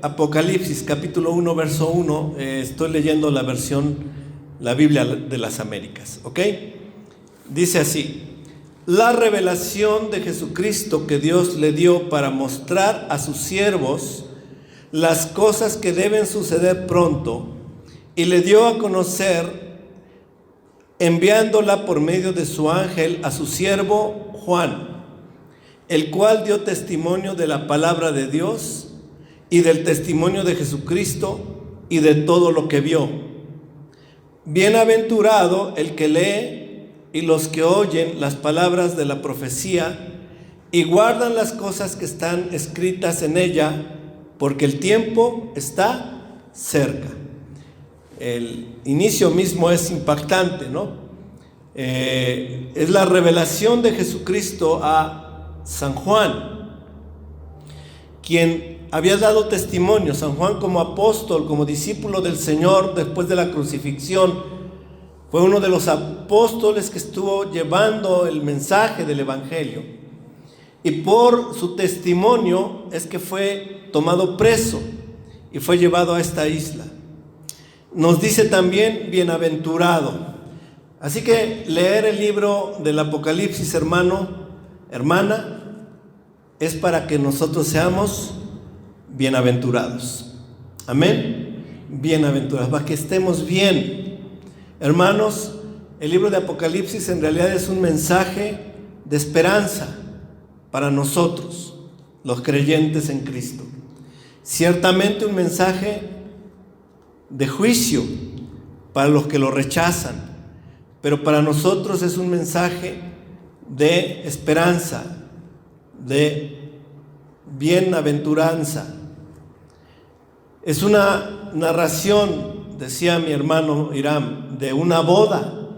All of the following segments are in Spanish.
Apocalipsis capítulo 1, verso 1, estoy leyendo la versión, la Biblia de las Américas, ¿ok? Dice así: la revelación de Jesucristo que Dios le dio para mostrar a sus siervos las cosas que deben suceder pronto, y le dio a conocer enviándola por medio de su ángel a su siervo Juan, el cual dio testimonio de la palabra de Dios y del testimonio de Jesucristo y de todo lo que vio. Bienaventurado el que lee y los que oyen las palabras de la profecía y guardan las cosas que están escritas en ella, porque el tiempo está cerca. El inicio mismo es impactante, ¿no? Es la revelación de Jesucristo a San Juan, quien había dado testimonio. San Juan, como apóstol, como discípulo del Señor después de la crucifixión, fue uno de los apóstoles que estuvo llevando el mensaje del Evangelio, y por su testimonio es que fue tomado preso y fue llevado a esta isla. Nos dice también bienaventurado. Así que leer el libro del Apocalipsis, hermano, hermana, es para que nosotros seamos bienaventurados. Amén. Bienaventurados, para que estemos bien. Hermanos, el libro de Apocalipsis en realidad es un mensaje de esperanza para nosotros, los creyentes en Cristo. Ciertamente un mensaje de juicio para los que lo rechazan, pero para nosotros es un mensaje de esperanza, de bienaventuranza. Es una narración, decía mi hermano Hiram, de una boda.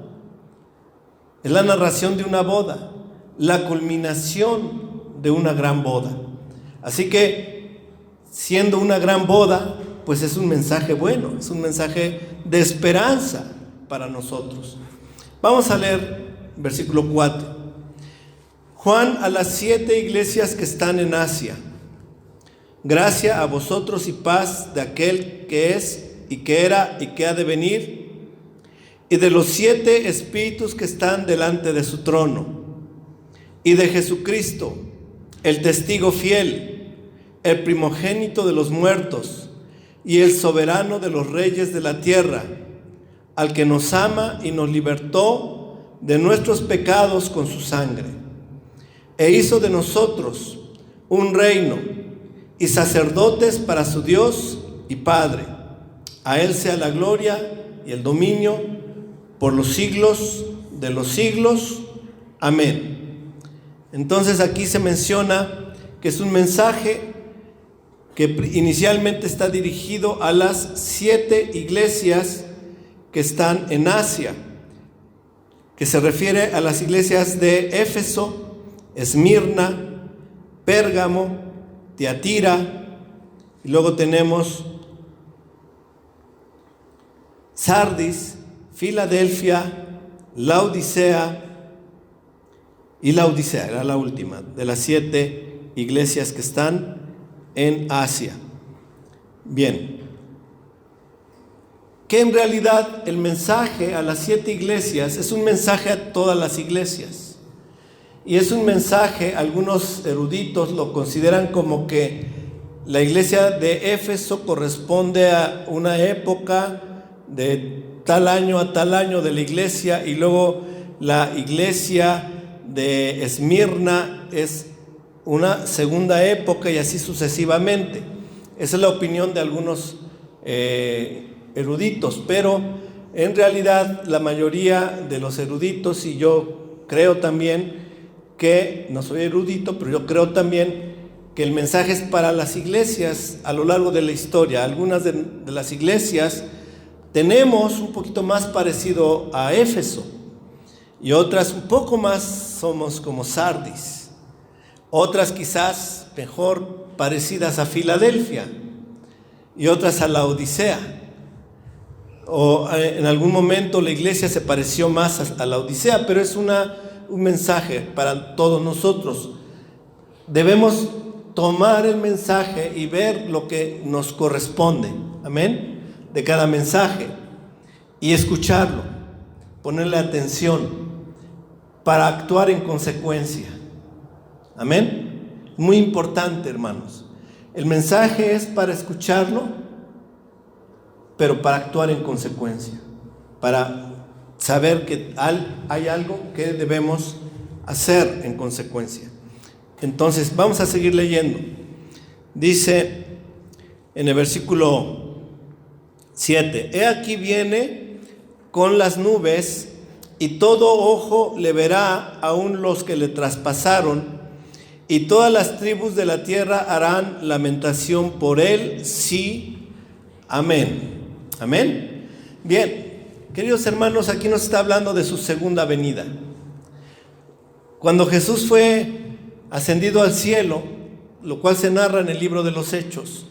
Es la narración de una boda, la culminación de una gran boda. Así que, siendo una gran boda, pues es un mensaje bueno, es un mensaje de esperanza para nosotros. Vamos a leer versículo 4. Juan a las 7 iglesias que están en Asia. Gracia a vosotros y paz de aquel que es y que era y que ha de venir, y de los 7 espíritus que están delante de su trono, y de Jesucristo, el testigo fiel, el primogénito de los muertos y el soberano de los reyes de la tierra, al que nos ama y nos libertó de nuestros pecados con su sangre, e hizo de nosotros un reino y sacerdotes para su Dios y Padre. A él sea la gloria y el dominio por los siglos de los siglos. Amén. Entonces aquí se menciona que es un mensaje que inicialmente está dirigido a las 7 iglesias que están en Asia, que se refiere a las iglesias de Éfeso, Esmirna, Pérgamo, Tiatira, y luego tenemos Sardis, Filadelfia, Laodicea, y Laodicea era la última de las 7 iglesias que están en Asia. Bien, que en realidad el mensaje a las 7 iglesias es un mensaje a todas las iglesias, y es un mensaje, algunos eruditos lo consideran como que la iglesia de Éfeso corresponde a una época de tal año a tal año de la iglesia, y luego la iglesia de Esmirna es una segunda época, y así sucesivamente. Esa es la opinión de algunos eruditos, pero en realidad la mayoría de los eruditos, y yo creo también que, no soy erudito, pero yo creo también que el mensaje es para las iglesias a lo largo de la historia. Algunas de las iglesias tenemos un poquito más parecido a Éfeso, y otras un poco más somos como Sardis, otras quizás mejor parecidas a Filadelfia, y otras a Laodicea, o en algún momento la iglesia se pareció más a Laodicea, pero es un mensaje para todos nosotros. Debemos tomar el mensaje y ver lo que nos corresponde, amén, de cada mensaje y escucharlo, ponerle atención para actuar en consecuencia, amén. Muy importante, hermanos. El mensaje es para escucharlo, pero para actuar en consecuencia, para saber que hay algo que debemos hacer en consecuencia. Entonces, vamos a seguir leyendo. Dice en el versículo 7: He aquí viene con las nubes, y todo ojo le verá, aun los que le traspasaron, y todas las tribus de la tierra harán lamentación por él. Sí, amén. Amén. Bien, queridos hermanos, aquí nos está hablando de su segunda venida. Cuando Jesús fue ascendido al cielo, lo cual se narra en el libro de los Hechos,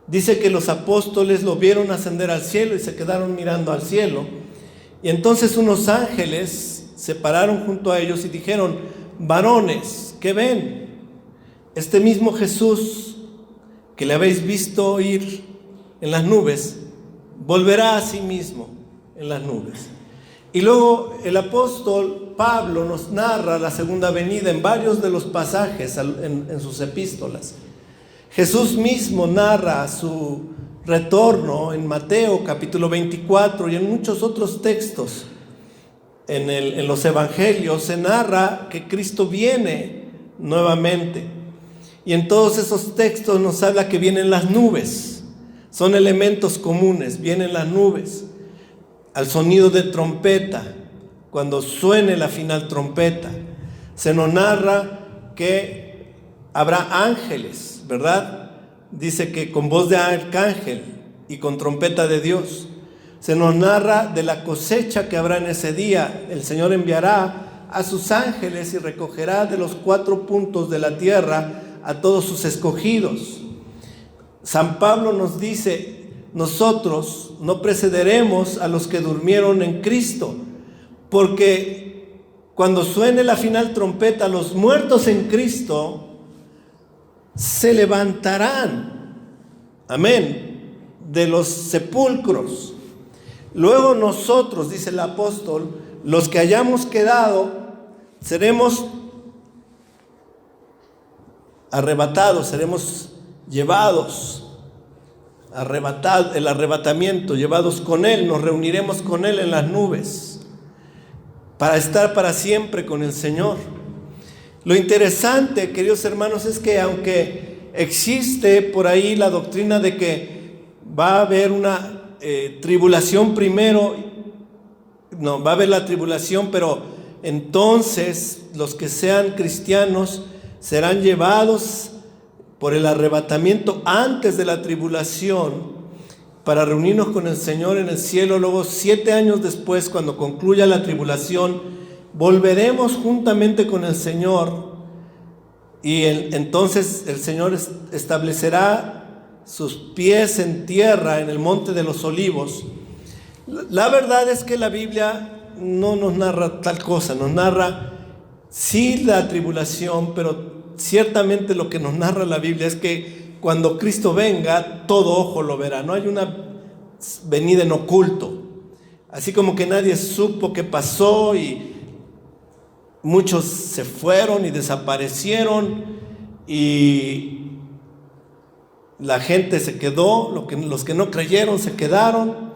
dice que los apóstoles lo vieron ascender al cielo y se quedaron mirando al cielo. Y entonces unos ángeles se pararon junto a ellos y dijeron: varones, ¿qué ven? Este mismo Jesús que le habéis visto ir en las nubes, volverá a sí mismo en las nubes. Y luego el apóstol Pablo nos narra la segunda venida en varios de los pasajes en sus epístolas. Jesús mismo narra su retorno en Mateo capítulo 24 y en muchos otros textos. En los evangelios se narra que Cristo viene nuevamente. Y en todos esos textos nos habla que vienen las nubes. Son elementos comunes, vienen las nubes. Al sonido de trompeta, cuando suene la final trompeta, se nos narra que habrá ángeles, ¿verdad? Dice que con voz de arcángel y con trompeta de Dios. Se nos narra de la cosecha que habrá en ese día. El Señor enviará a sus ángeles y recogerá de los 4 puntos de la tierra a todos sus escogidos. San Pablo nos dice: nosotros no precederemos a los que durmieron en Cristo, porque cuando suene la final trompeta, los muertos en Cristo se levantarán, amén, de los sepulcros. Luego nosotros, dice el apóstol, los que hayamos quedado, seremos arrebatados, seremos llevados, el arrebatamiento, llevados con Él, nos reuniremos con Él en las nubes, para estar para siempre con el Señor. Lo interesante, queridos hermanos, es que aunque existe por ahí la doctrina de que va a haber una tribulación primero, no, va a haber la tribulación, pero entonces los que sean cristianos serán llevados por el arrebatamiento antes de la tribulación para reunirnos con el Señor en el cielo. Luego 7 años después, cuando concluya la tribulación, volveremos juntamente con el Señor y entonces el Señor establecerá sus pies en tierra en el monte de los olivos. La verdad es que la Biblia no nos narra tal cosa, nos narra sí la tribulación, pero ciertamente lo que nos narra la Biblia es que cuando Cristo venga, todo ojo lo verá. No hay una venida en oculto. Así como que nadie supo qué pasó y muchos se fueron y desaparecieron y la gente se quedó, los que no creyeron se quedaron,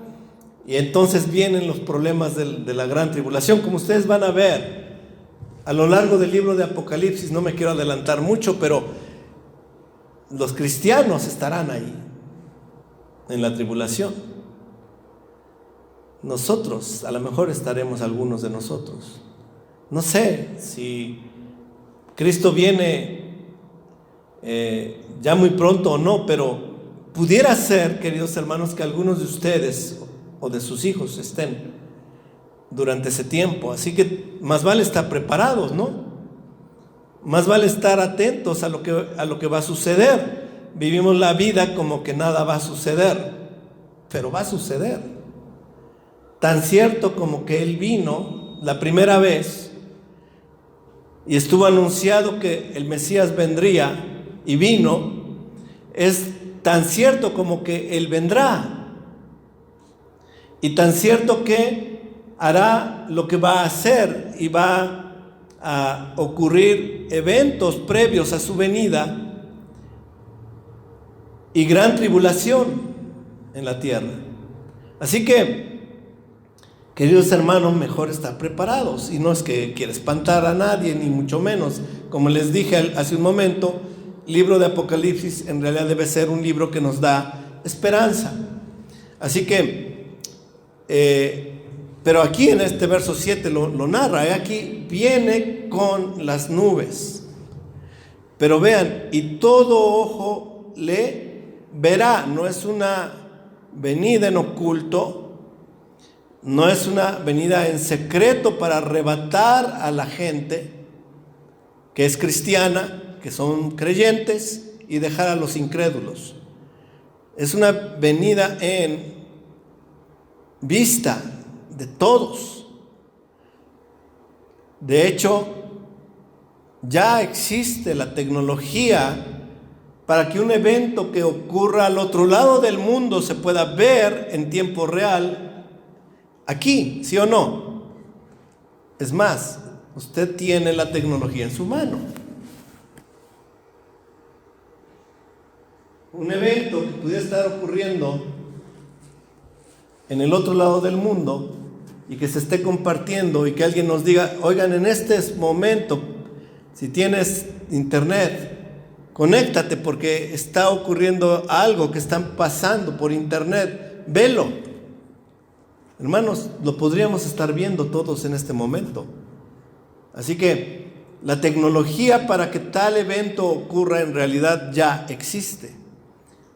y entonces vienen los problemas de la gran tribulación, como ustedes van a ver a lo largo del libro de Apocalipsis. No me quiero adelantar mucho, pero los cristianos estarán ahí en la tribulación. Nosotros, a lo mejor estaremos algunos de nosotros. No sé si Cristo viene ya muy pronto o no, pero pudiera ser, queridos hermanos, que algunos de ustedes o de sus hijos estén durante ese tiempo. Así que más vale estar preparados, ¿no? Más vale estar atentos a lo que va a suceder. Vivimos la vida como que nada va a suceder, pero va a suceder. Tan cierto como que Él vino la primera vez y estuvo anunciado que el Mesías vendría y vino, es tan cierto como que Él vendrá. Y tan cierto que hará lo que va a hacer y va a ocurrir eventos previos a su venida y gran tribulación en la tierra. Así que, queridos hermanos, mejor estar preparados. Y no es que quiera espantar a nadie, ni mucho menos. Como les dije hace un momento, el libro de Apocalipsis en realidad debe ser un libro que nos da esperanza. Así que, pero aquí en este verso 7 lo narra. Aquí viene con las nubes. Pero vean, y todo ojo le verá. No es una venida en oculto, no es una venida en secreto para arrebatar a la gente que es cristiana, que son creyentes, y dejar a los incrédulos. Es una venida en vista de todos. De hecho, ya existe la tecnología para que un evento que ocurra al otro lado del mundo se pueda ver en tiempo real aquí, ¿sí o no? Es más, usted tiene la tecnología en su mano. Un evento que pudiera estar ocurriendo en el otro lado del mundo y que se esté compartiendo y que alguien nos diga: oigan, en este momento, si tienes internet, conéctate porque está ocurriendo algo que están pasando por internet, velo. Hermanos, lo podríamos estar viendo todos en este momento. Así que la tecnología para que tal evento ocurra en realidad ya existe.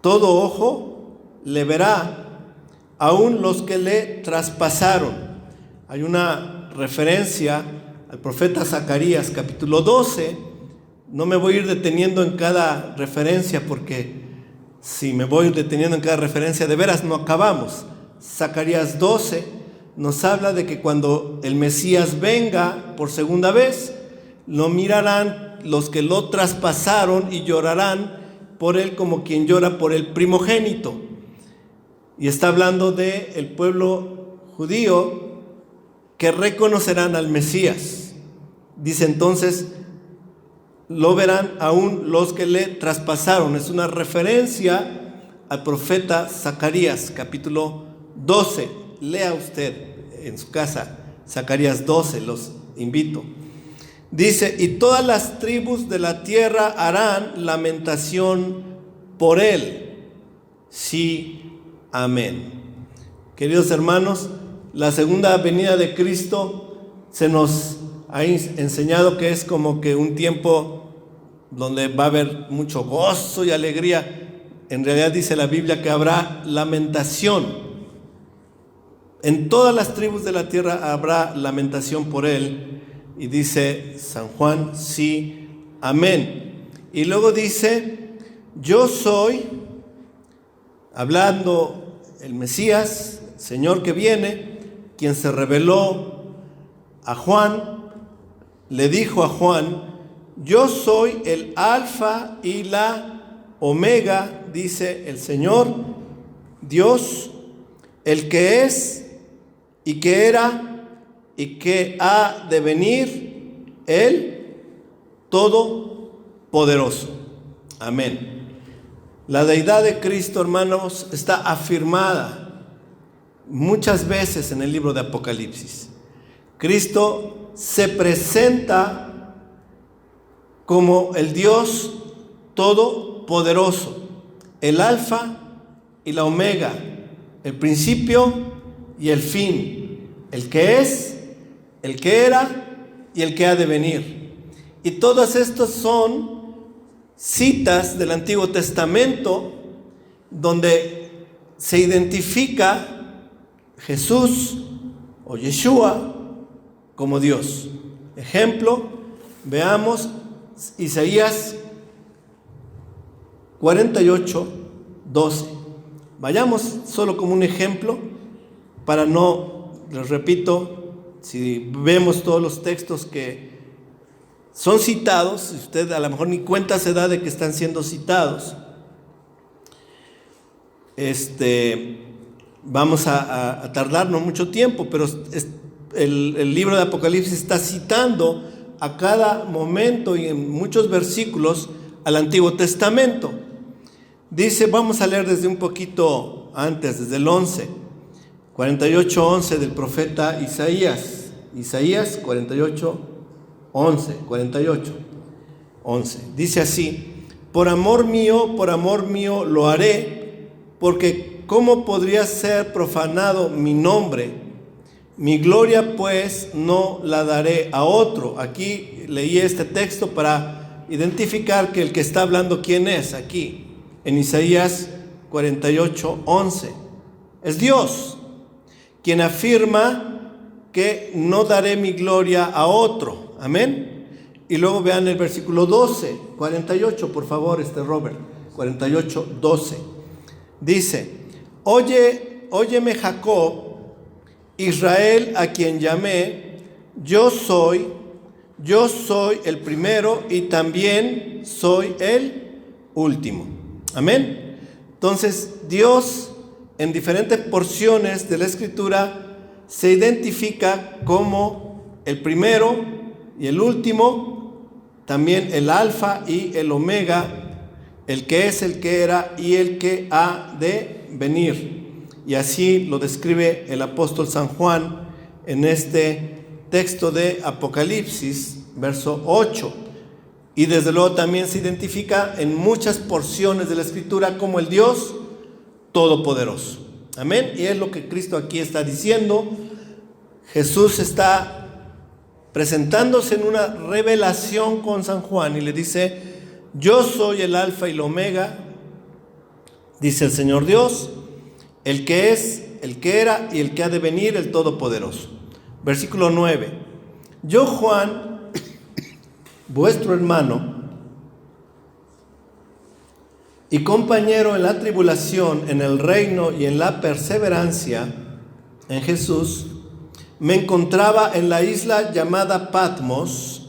Todo ojo le verá, aún los que le traspasaron. Hay una referencia al profeta Zacarías, capítulo 12. No me voy a ir deteniendo en cada referencia, porque si me voy deteniendo en cada referencia, de veras no acabamos. Zacarías 12 nos habla de que cuando el Mesías venga por segunda vez, lo mirarán los que lo traspasaron y llorarán por él como quien llora por el primogénito. Y está hablando del pueblo judío que reconocerán al Mesías. Dice entonces: lo verán aún los que le traspasaron. Es una referencia al profeta Zacarías, capítulo 12. Lea usted en su casa Zacarías 12, los invito. Dice: y todas las tribus de la tierra harán lamentación por él. Sí, amén. Queridos hermanos, la segunda venida de Cristo se nos ha enseñado que es como que un tiempo donde va a haber mucho gozo y alegría. En realidad dice la Biblia que habrá lamentación. En todas las tribus de la tierra habrá lamentación por él. Y dice San Juan: sí, amén. Y luego dice: yo soy, hablando el Mesías, Señor que viene, quien se reveló a Juan, le dijo a Juan: yo soy el alfa y la omega, dice el Señor Dios, el que es y que era y que ha de venir, el Todopoderoso. Amén. La deidad de Cristo, hermanos, está afirmada muchas veces en el libro de Apocalipsis. Cristo se presenta como el Dios Todopoderoso, el Alfa y la Omega, el principio y el fin, el que es, el que era y el que ha de venir. Y todas estas son citas del Antiguo Testamento donde se identifica Jesús o Yeshua como Dios. Ejemplo, veamos Isaías 48, 12. Vayamos solo como un ejemplo para no, les repito, si vemos todos los textos que son citados, usted a lo mejor ni cuenta se da de que están siendo citados. Vamos a tardarnos mucho tiempo, pero el libro de Apocalipsis está citando a cada momento y en muchos versículos al Antiguo Testamento. Dice, vamos a leer desde un poquito antes, desde el 48:11 del profeta Isaías. Isaías 48:11. Dice así: por amor mío lo haré, porque ¿cómo podría ser profanado mi nombre? Mi gloria pues no la daré a otro. Aquí leí este texto para identificar que el que está hablando, ¿quién es aquí? En Isaías 48:11. Es Dios quien afirma que no daré mi gloria a otro. Amén. Y luego vean el versículo 12, 48, por favor, Robert. 48:12. Dice: óyeme Jacob, Israel a quien llamé, yo soy el primero y también soy el último. Amén. Entonces, Dios en diferentes porciones de la Escritura se identifica como el primero y el último, también el alfa y el omega, el que es, el que era y el que ha de venir. Y así lo describe el apóstol San Juan en este texto de Apocalipsis, verso 8. Y desde luego también se identifica en muchas porciones de la Escritura como el Dios Todopoderoso. Amén. Y es lo que Cristo aquí está diciendo. Jesús está presentándose en una revelación con San Juan y le dice: yo soy el alfa y el omega, dice el Señor Dios, el que es, el que era y el que ha de venir, el Todopoderoso. Versículo 9. Yo, Juan, vuestro hermano y compañero en la tribulación, en el reino y en la perseverancia en Jesús, me encontraba en la isla llamada Patmos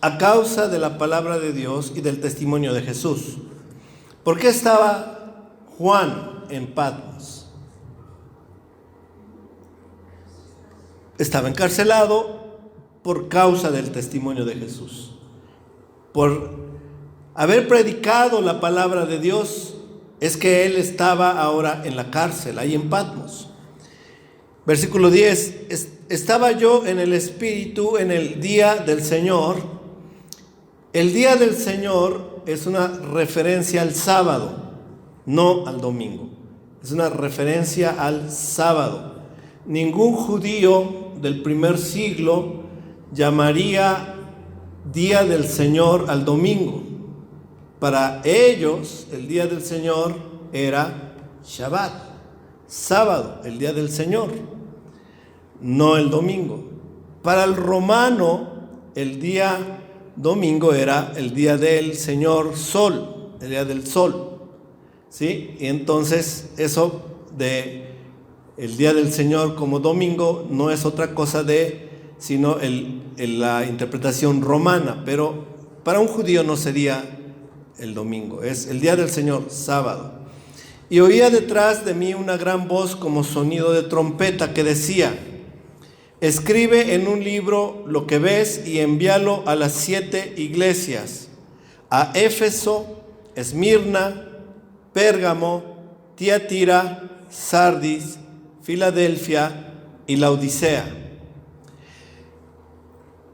a causa de la palabra de Dios y del testimonio de Jesús. ¿Por qué estaba Juan en Patmos? Estaba encarcelado por causa del testimonio de Jesús. Por haber predicado la palabra de Dios, es que él estaba ahora en la cárcel, ahí en Patmos. Versículo 10, estaba yo en el Espíritu en el día del Señor. El día del Señor es una referencia al sábado, no al domingo. Es una referencia al sábado. Ningún judío del primer siglo llamaría día del Señor al domingo. Para ellos, el día del Señor era Shabbat, sábado, el día del Señor, no el domingo. Para el romano, el día domingo era el día del Señor Sol, el día del Sol, ¿sí? Y entonces eso de el día del Señor como domingo no es otra cosa sino la interpretación romana, pero para un judío no sería el domingo, es el día del Señor, sábado. Y oía detrás de mí una gran voz como sonido de trompeta que decía: escribe en un libro lo que ves y envíalo a las 7 iglesias, a Éfeso, Esmirna, Pérgamo, Tiatira, Sardis, Filadelfia y Laodicea.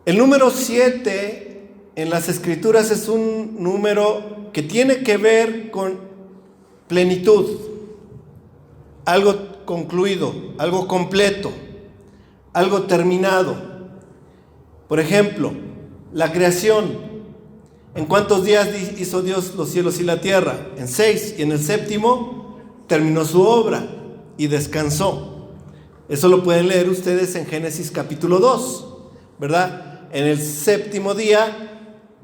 El número 7 en las Escrituras es un número que tiene que ver con plenitud, algo concluido, algo completo, algo terminado. Por ejemplo, la creación. ¿En cuántos días hizo Dios los cielos y la tierra? En 6, y en el séptimo terminó su obra y descansó. Eso lo pueden leer ustedes en Génesis capítulo 2, ¿verdad? En el séptimo día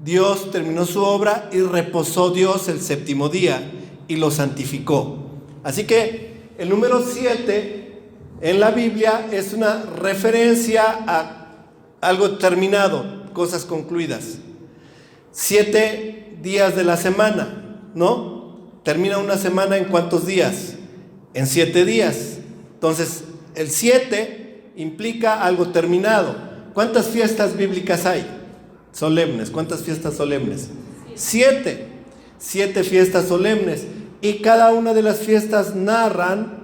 Dios terminó su obra y reposó Dios el séptimo día y lo santificó. Así que el número 7 en la Biblia es una referencia a algo terminado, cosas concluidas. 7 días de la semana, ¿no? Termina una semana en ¿cuántos días? En 7 días. Entonces, el 7 implica algo terminado. ¿Cuántas fiestas bíblicas hay? Solemnes. ¿Cuántas fiestas solemnes? 7. 7 fiestas solemnes. Y cada una de las fiestas narran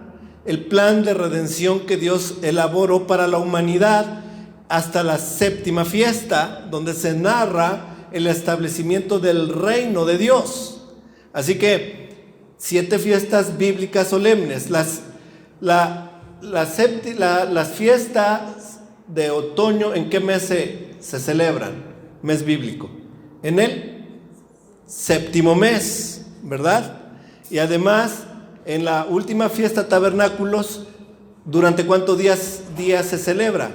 el plan de redención que Dios elaboró para la humanidad, hasta la 7ª fiesta, donde se narra el establecimiento del reino de Dios. Así que 7 fiestas bíblicas solemnes. Las fiestas de otoño, ¿en qué mes se celebran? Mes bíblico. En el 7º mes, ¿verdad? Y además, en la última fiesta tabernáculos, ¿durante cuántos días se celebra?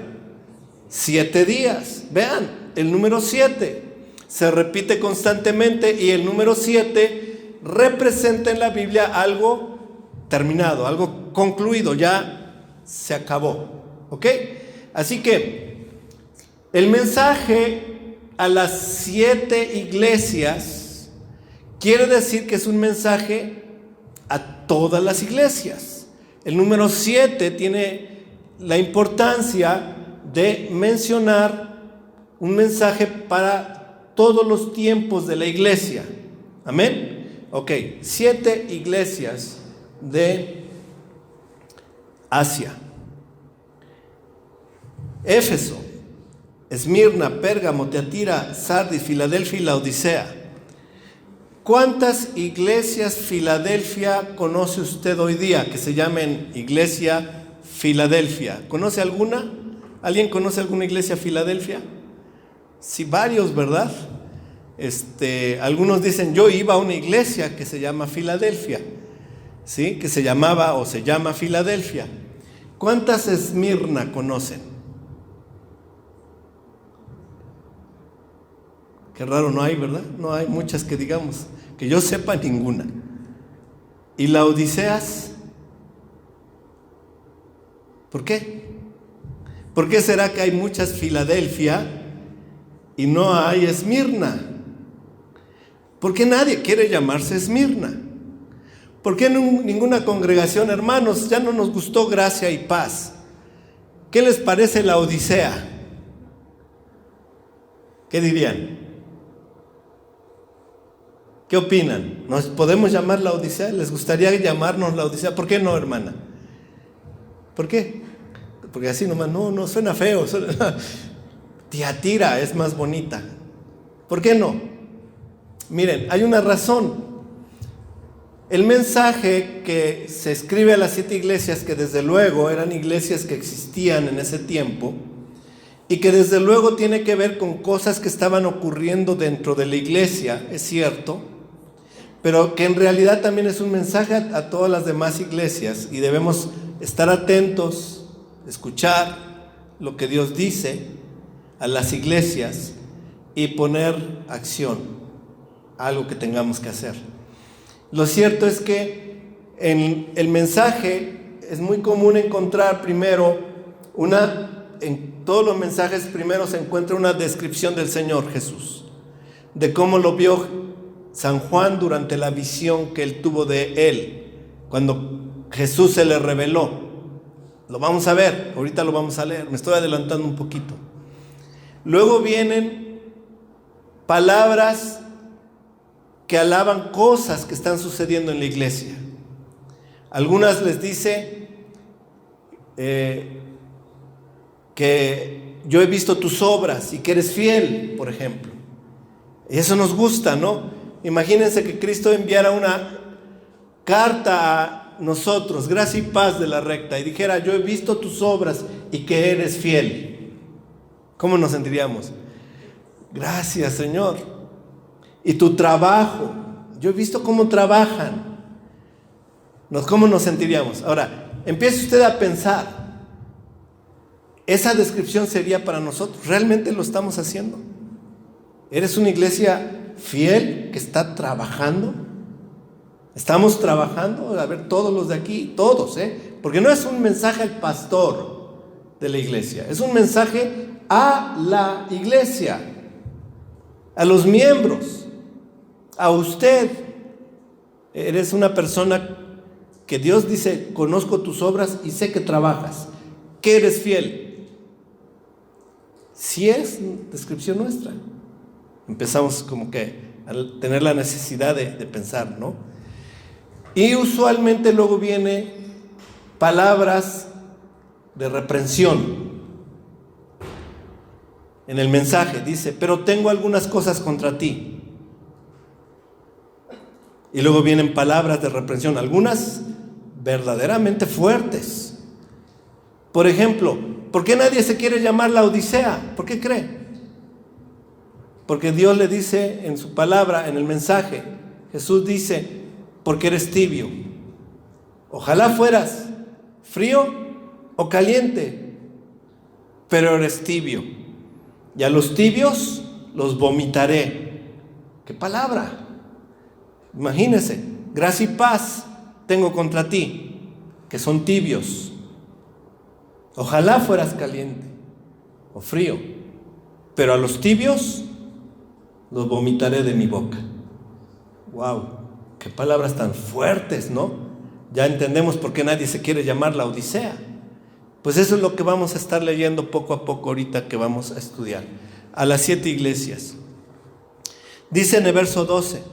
7 días. Vean, el número 7 se repite constantemente, y el número 7 representa en la Biblia algo terminado, algo concluido, ya se acabó. ¿Ok? Así que el mensaje a las 7 iglesias quiere decir que es un mensaje a todas las iglesias. El número 7 tiene la importancia de mencionar un mensaje para todos los tiempos de la iglesia. Amén. Ok, 7 iglesias de Asia: Éfeso, Esmirna, Pérgamo, Teatira, Sardis, Filadelfia y Laodicea. ¿Cuántas iglesias Filadelfia conoce usted hoy día que se llamen Iglesia Filadelfia? ¿Conoce alguna? ¿Alguien conoce alguna iglesia Filadelfia? Sí, varios, ¿verdad? Algunos dicen, yo iba a una iglesia que se llama Filadelfia, ¿sí? Que se llamaba o se llama Filadelfia. ¿Cuántas Esmirna conocen? Qué raro, no hay, ¿verdad? No hay muchas que digamos, que yo sepa ninguna. ¿Y Laodiceas? ¿Por qué? ¿Por qué será que hay muchas Filadelfia y no hay Esmirna? ¿Por qué nadie quiere llamarse Esmirna? ¿Por qué ninguna congregación, hermanos, ya no nos gustó gracia y paz? ¿Qué les parece la Odisea? ¿Qué dirían? ¿Qué opinan? ¿Nos podemos llamar la Odisea? ¿Les gustaría llamarnos la Odisea? ¿Por qué no, hermana? ¿Por qué? Porque así nomás, no suena feo. Tiatira es más bonita. ¿Por qué no? Miren, hay una razón. El mensaje que se escribe a las 7 iglesias, que desde luego eran iglesias que existían en ese tiempo, y que desde luego tiene que ver con cosas que estaban ocurriendo dentro de la iglesia, es cierto, pero que en realidad también es un mensaje a todas las demás iglesias, y debemos estar atentos, escuchar lo que Dios dice a las iglesias y poner acción, algo que tengamos que hacer. Lo cierto es que en el mensaje es muy común encontrar primero en todos los mensajes primero se encuentra una descripción del Señor Jesús, de cómo lo vio San Juan durante la visión que él tuvo de él, cuando Jesús se le reveló. Lo vamos a ver, ahorita lo vamos a leer, me estoy adelantando un poquito. Luego vienen palabras que alaban cosas que están sucediendo en la iglesia. Algunas les dice que yo he visto tus obras y que eres fiel, por ejemplo. Y eso nos gusta, ¿no? Imagínense que Cristo enviara una carta a nosotros, gracia y paz de la recta, y dijera, yo he visto tus obras y que eres fiel. ¿Cómo nos sentiríamos? Gracias, Señor. Y tu trabajo, yo he visto cómo trabajan. ¿Cómo nos sentiríamos? Ahora, empiece usted a pensar, esa descripción sería para nosotros. ¿Realmente lo estamos haciendo? ¿Eres una iglesia fiel que está trabajando? ¿Estamos trabajando? A ver, todos los de aquí, todos, porque no es un mensaje al pastor de la iglesia, es un mensaje a la iglesia. a los miembros, a usted. Eres una persona que Dios dice: conozco tus obras y sé que trabajas, que eres fiel. Si es descripción nuestra. Empezamos como que a tener la necesidad de pensar, ¿no? Y usualmente luego viene palabras de reprensión. En el mensaje dice: pero tengo algunas cosas contra ti. Y luego vienen palabras de reprensión, algunas verdaderamente fuertes. Por ejemplo, ¿por qué nadie se quiere llamar Laodicea? ¿Por qué cree? Porque Dios le dice en su palabra, en el mensaje, Jesús dice: porque eres tibio. Ojalá fueras frío o caliente, pero eres tibio. Y a los tibios los vomitaré. ¿Qué palabra? Imagínense: gracia y paz tengo contra ti, que son tibios. Ojalá fueras caliente o frío, pero a los tibios los vomitaré de mi boca. ¡Wow! ¡Qué palabras tan fuertes!, ¿no? Ya entendemos por qué nadie se quiere llamar Laodicea. Pues eso es lo que vamos a estar leyendo poco a poco ahorita que vamos a estudiar. A las 7 iglesias. Dice en el verso 12: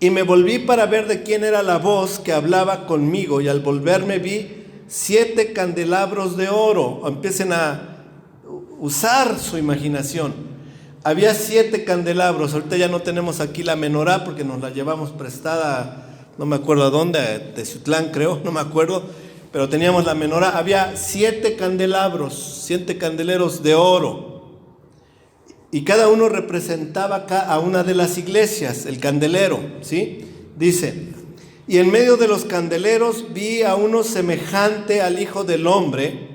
y me volví para ver de quién era la voz que hablaba conmigo, y al volverme vi 7 candelabros de oro. Empiecen a usar su imaginación. Había 7 candelabros. Ahorita ya no tenemos aquí la menorá porque nos la llevamos prestada, no me acuerdo a dónde, de Ciutlán creo, no me acuerdo, pero teníamos la menorá. Había 7 candelabros, 7 candeleros de oro. Y cada uno representaba a una de las iglesias, el candelero, ¿sí? Dice: y en medio de los candeleros vi a uno semejante al Hijo del Hombre,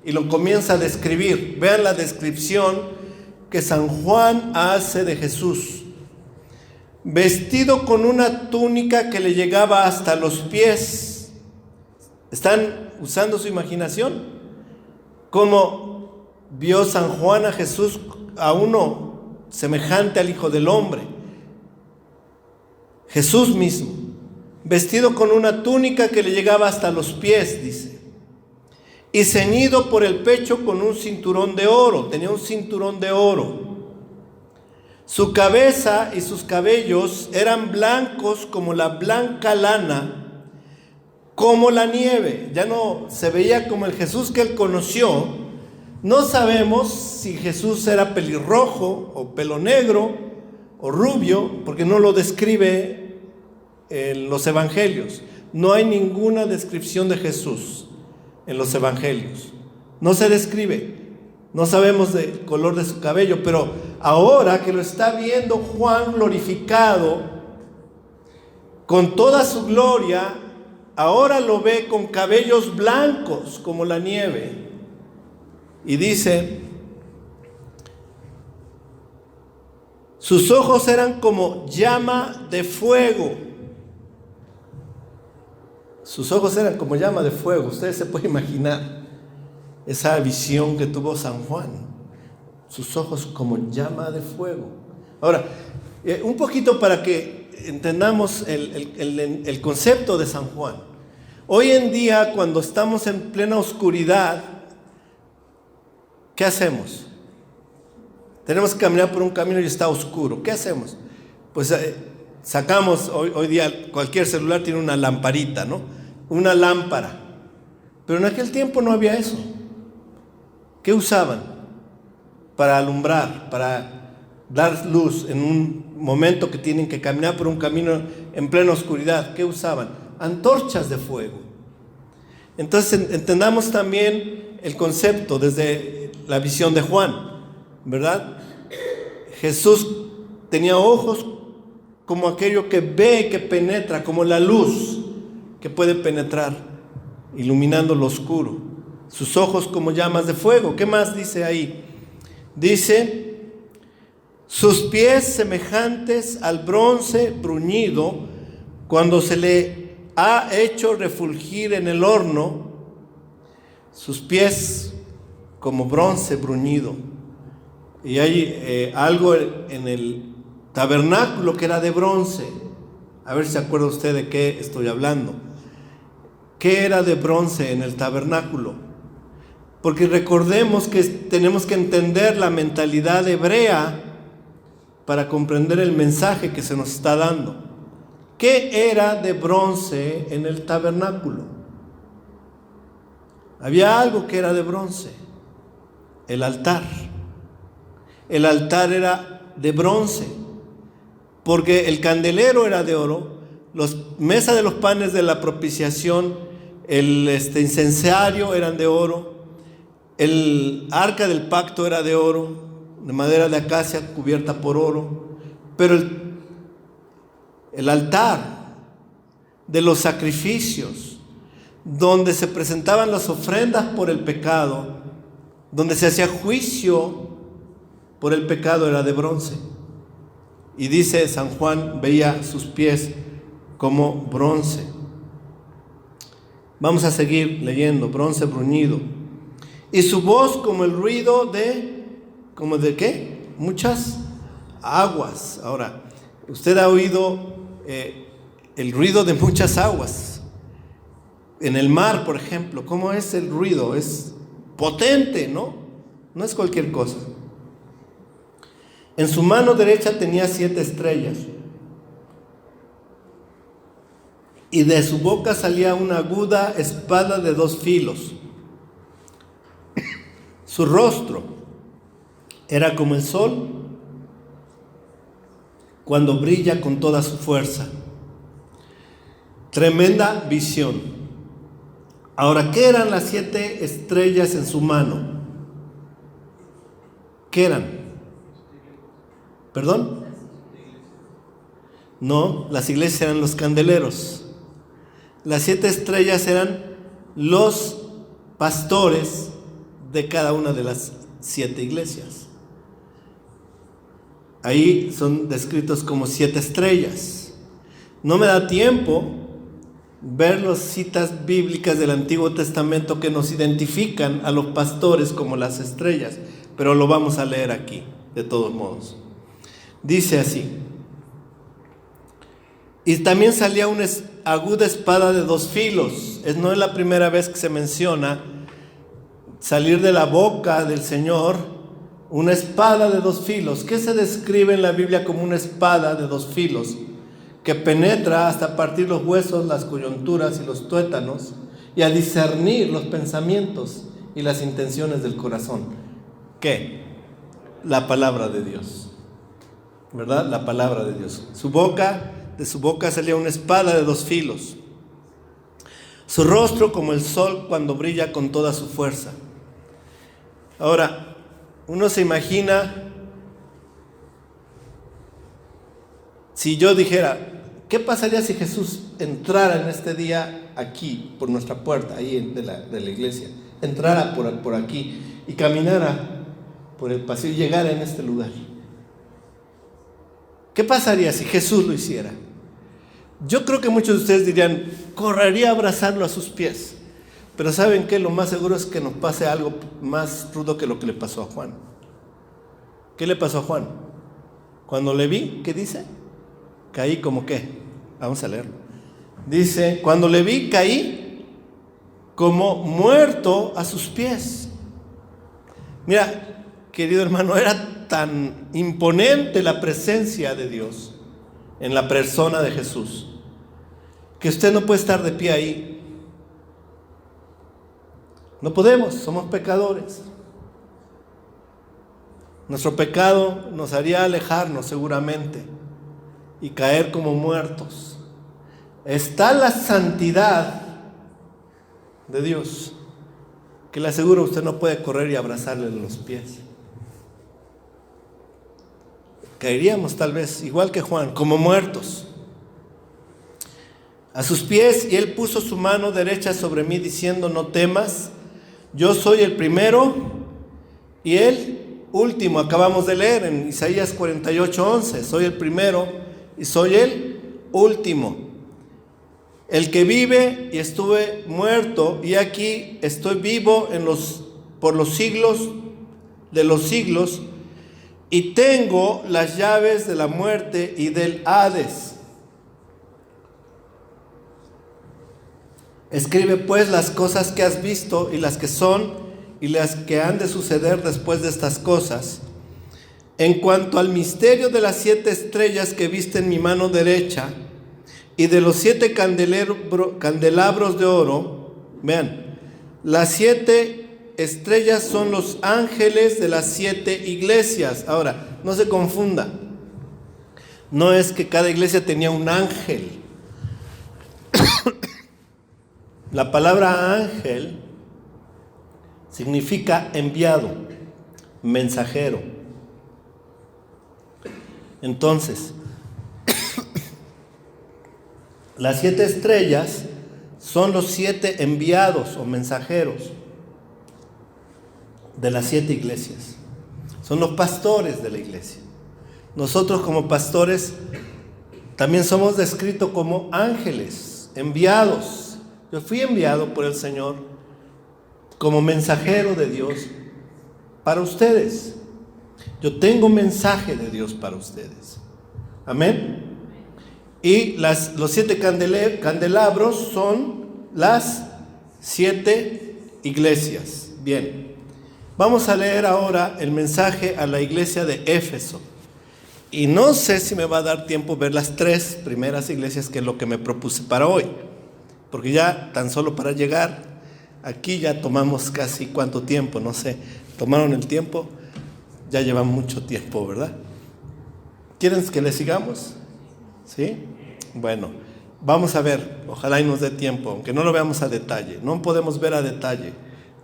y lo comienza a describir. Vean la descripción que San Juan hace de Jesús. Vestido con una túnica que le llegaba hasta los pies. ¿Están usando su imaginación? ¿Cómo vio San Juan a Jesús, a uno semejante al Hijo del Hombre? Jesús mismo, vestido con una túnica que le llegaba hasta los pies, dice, y ceñido por el pecho con un cinturón de oro. Tenía un cinturón de oro. Su cabeza y sus cabellos eran blancos como la blanca lana, como la nieve. Ya no se veía como el Jesús que él conoció. No sabemos si Jesús era pelirrojo o pelo negro o rubio, porque no lo describe en los evangelios. No hay ninguna descripción de Jesús en los evangelios. No se describe. No sabemos del color de su cabello, pero ahora que lo está viendo Juan glorificado con toda su gloria, ahora lo ve con cabellos blancos como la nieve. Y dice: sus ojos eran como llama de fuego. Sus ojos eran como llama de fuego. Ustedes se pueden imaginar esa visión que tuvo San Juan. Sus ojos como llama de fuego. Ahora, un poquito para que entendamos el concepto de San Juan. Hoy en día, cuando estamos en plena oscuridad, ¿qué hacemos? Tenemos que caminar por un camino y está oscuro. ¿Qué hacemos? Pues sacamos, hoy día cualquier celular tiene una lamparita, ¿no? Una lámpara. Pero en aquel tiempo no había eso. ¿Qué usaban? Para alumbrar, para dar luz en un momento que tienen que caminar por un camino en plena oscuridad. ¿Qué usaban? Antorchas de fuego. Entonces entendamos también el concepto desde la visión de Juan, ¿verdad? Jesús tenía ojos como aquello que ve, que penetra, como la luz que puede penetrar, iluminando lo oscuro. Sus ojos como llamas de fuego. ¿Qué más dice ahí? Dice: sus pies semejantes al bronce bruñido cuando se le ha hecho refulgir en el horno. Sus pies como bronce bruñido. Y hay algo en tabernáculo que era de bronce. A ver si se acuerda usted de qué estoy hablando. ¿Qué era de bronce en el tabernáculo? Porque recordemos que tenemos que entender la mentalidad hebrea para comprender el mensaje que se nos está dando. ¿Qué era de bronce en el tabernáculo? Había algo que era de bronce: el altar. El altar era de bronce, porque el candelero era de oro, las mesas de los panes de la propiciación, el incensario eran de oro, el arca del pacto era de oro, de madera de acacia cubierta por oro, pero el altar de los sacrificios, donde se presentaban las ofrendas por el pecado, donde se hacía juicio por el pecado, era de bronce. Y dice San Juan, veía sus pies como bronce. Vamos a seguir leyendo: bronce bruñido. Y su voz como el ruido ¿como de qué? Muchas aguas. Ahora, usted ha oído el ruido de muchas aguas. En el mar, por ejemplo, ¿cómo es el ruido? Es potente, ¿no? No es cualquier cosa. En su mano derecha tenía 7 estrellas, y de su boca salía una aguda espada de 2 filos. Su rostro era como el sol cuando brilla con toda su fuerza. Tremenda visión. Ahora, ¿qué eran las 7 estrellas en su mano? ¿Qué eran? ¿Perdón? No, las iglesias eran los candeleros. Las 7 estrellas eran los pastores de cada una de las 7 iglesias. Ahí son descritos como 7 estrellas. No me da tiempo ver las citas bíblicas del Antiguo Testamento que nos identifican a los pastores como las estrellas, pero lo vamos a leer aquí, de todos modos. Dice así: y también salía una aguda espada de 2 filos. No es la primera vez que se menciona salir de la boca del Señor una espada de 2 filos. ¿Qué se describe en la Biblia como una espada de 2 filos? Que penetra hasta partir los huesos, las coyunturas y los tuétanos, y a discernir los pensamientos y las intenciones del corazón. ¿Qué? La palabra de Dios. ¿Verdad? La palabra de Dios. De su boca salía una espada de 2 filos. Su rostro como el sol cuando brilla con toda su fuerza. Ahora, uno se imagina, si yo dijera, ¿qué pasaría si Jesús entrara en este día aquí, por nuestra puerta, ahí de la iglesia? Entrara por aquí y caminara por el pasillo y llegara en este lugar. ¿Qué pasaría si Jesús lo hiciera? Yo creo que muchos de ustedes dirían, correría a abrazarlo a sus pies. Pero ¿saben qué? Lo más seguro es que nos pase algo más rudo que lo que le pasó a Juan. ¿Qué le pasó a Juan? Cuando le vi, ¿qué dice? Caí como qué. Vamos a leerlo. Dice, cuando le vi, caí como muerto a sus pies. Mira, querido hermano, era tan imponente la presencia de Dios en la persona de Jesús, que usted no puede estar de pie ahí. No podemos, somos pecadores. Nuestro pecado nos haría alejarnos seguramente y caer como muertos. Está la santidad de Dios, que le aseguro usted no puede correr y abrazarle los pies. Caeríamos tal vez, igual que Juan, como muertos. A sus pies, y él puso su mano derecha sobre mí, diciendo, no temas, yo soy el primero y el último. Acabamos de leer en Isaías 48:11, soy el primero y soy el último, el que vive y estuve muerto, y aquí estoy vivo por los siglos de los siglos. y tengo las llaves de la muerte y del Hades. Escribe pues las cosas que has visto y las que son y las que han de suceder después de estas cosas. En cuanto al misterio de las 7 estrellas que viste en mi mano derecha y de los 7 candelabros de oro, vean, las 7 estrellas son los ángeles de las 7 iglesias. Ahora, no se confunda, no es que cada iglesia tenía un ángel. La palabra ángel significa enviado, mensajero. Entonces, las 7 estrellas son los 7 enviados o mensajeros de las 7 iglesias. Son los pastores de la iglesia. Nosotros como pastores también somos descritos como ángeles, enviados. Yo fui enviado por el Señor como mensajero de Dios para ustedes. Yo tengo mensaje de Dios para ustedes. Amén. Y los 7 candelabros son las 7 iglesias. Bien. Vamos a leer ahora el mensaje a la iglesia de Éfeso. Y no sé si me va a dar tiempo ver las 3 primeras iglesias, que es lo que me propuse para hoy. Porque ya tan solo para llegar aquí ya tomamos casi cuánto tiempo, no sé. ¿Tomaron el tiempo? Ya lleva mucho tiempo, ¿verdad? ¿Quieren que le sigamos? ¿Sí? Bueno, vamos a ver, ojalá y nos dé tiempo, aunque no lo veamos a detalle. No podemos ver a detalle.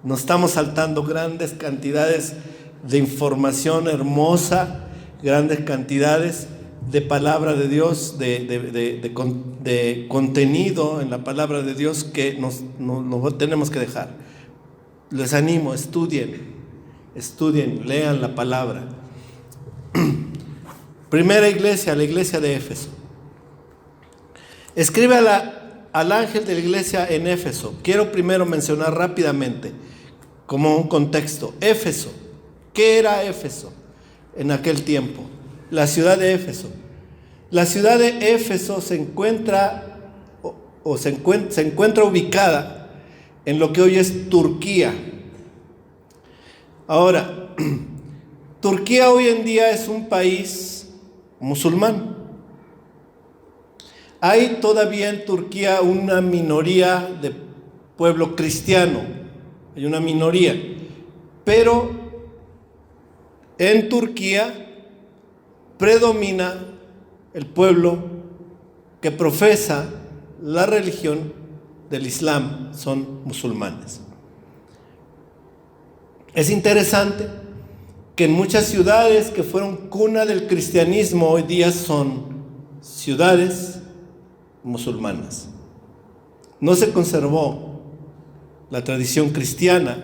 Nos estamos saltando grandes cantidades de información hermosa, grandes cantidades de palabra de Dios, de contenido en la palabra de Dios que nos tenemos que dejar. Les animo, estudien, lean la palabra. Primera iglesia, la iglesia de Éfeso. Escribe al ángel de la iglesia en Éfeso. Quiero primero mencionar rápidamente, como un contexto, Éfeso. ¿Qué era Éfeso en aquel tiempo? La ciudad de Éfeso. La ciudad de Éfeso se encuentra ubicada en lo que hoy es Turquía. Ahora, Turquía hoy en día es un país musulmán. Hay todavía en Turquía una minoría de pueblo cristiano, hay una minoría, pero en Turquía predomina el pueblo que profesa la religión del Islam, son musulmanes. Es interesante que en muchas ciudades que fueron cuna del cristianismo hoy día son ciudades musulmanas. No se conservó la tradición cristiana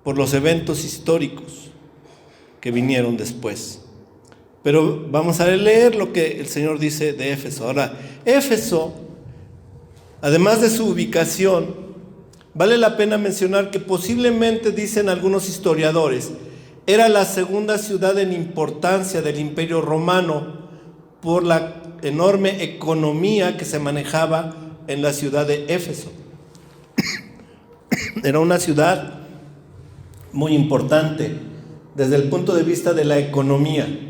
por los eventos históricos que vinieron después. Pero vamos a leer lo que el Señor dice de Éfeso. Ahora, Éfeso, además de su ubicación, vale la pena mencionar que posiblemente, dicen algunos historiadores, era la segunda ciudad en importancia del Imperio Romano por la enorme economía que se manejaba en la ciudad de Éfeso. Era una ciudad muy importante desde el punto de vista de la economía.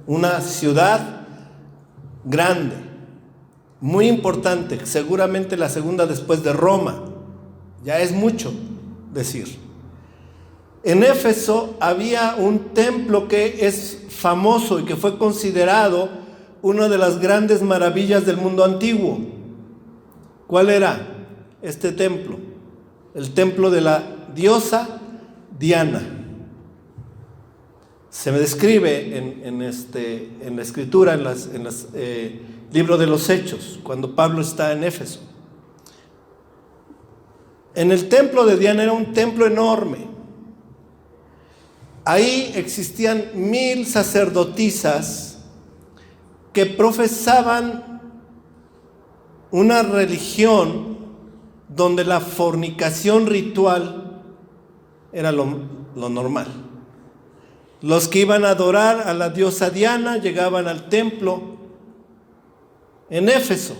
Una ciudad grande, muy importante, seguramente la segunda después de Roma. Ya es mucho decir. En Éfeso había un templo que es famoso y que fue considerado una de las grandes maravillas del mundo antiguo. ¿Cuál era este templo? El templo de la diosa Diana. Se me describe en la escritura, en los libros de los Hechos, cuando Pablo está en Éfeso. En el templo de Diana era un templo enorme. Ahí existían 1000 sacerdotisas que profesaban una religión donde la fornicación ritual era lo normal. Los que iban a adorar a la diosa Diana llegaban al templo en Éfeso